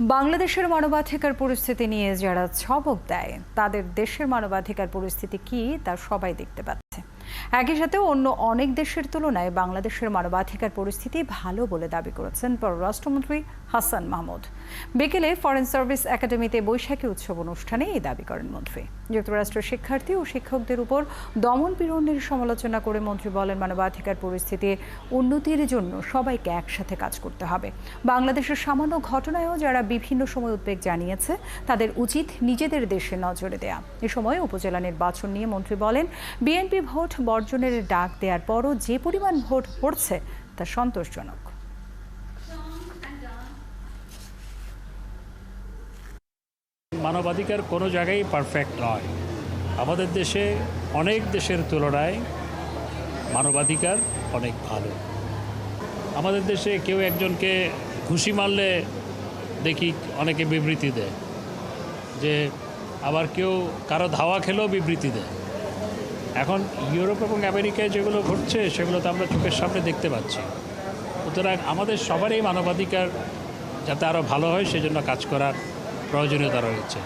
বাংলাদেশের মানবাধিকার পরিস্থিতি নিয়ে যারা ছবক দেয় তাদের দেশের মানবাধিকার পরিস্থিতি কি তা সবাই দেখতে পাচ্ছে। একই সাথে অন্য অনেক দেশের তুলনায় বাংলাদেশের মানবাধিকার পরিস্থিতি ভালো বলে দাবি করেছেন পররাষ্ট্রমন্ত্রী হাসান মাহমুদ। বিকেলে ফরেন সার্ভিস একাডেমিতে বৈশাখী উৎসব অনুষ্ঠানে এই দাবি করেন মন্ত্রী। যুক্তরাষ্ট্রের শিক্ষার্থী ও শিক্ষকদের উপর দমন পীড়নের সমালোচনা করে মন্ত্রী বলেন, মানবাধিকার পরিস্থিতি উন্নতির জন্য সবাইকে একসাথে কাজ করতে হবে। বাংলাদেশের সামান্য ঘটনায়ও যারা বিভিন্ন সময় উদ্বেগ জানিয়েছে তাদের উচিত নিজেদের দেশে নজরে দেয়া। এ সময় উপজেলা নির্বাচন নিয়ে মন্ত্রী বলেন, বিএনপি ভোট বর্জনের ডাক দেওয়ার পরও যে পরিমাণ ভোট পড়ছে তা সন্তোষজনক। মানবাধিকার কোনো জায়গায় পারফেক্ট নয়। আমাদের দেশে অনেক দেশের তুলনায় মানবাধিকার অনেক ভালো। আমাদের দেশে কেউ একজনকে ঘুষি মারলে দেখি অনেকে বিবৃতি দেয়, যে আবার কেউ কারো ধাওয়া খেলেও বিবৃতি দেয়। এখন ইউরোপ এবং আমেরিকায় যেগুলো ঘটছে সেগুলো তো আমরা চোখের সামনে দেখতে পাচ্ছি। সুতরাং আমাদের সবারই মানবাধিকার যাতে আরও ভালো হয় সেজন্য কাজ করার প্রয়োজনীয়তা রয়েছে।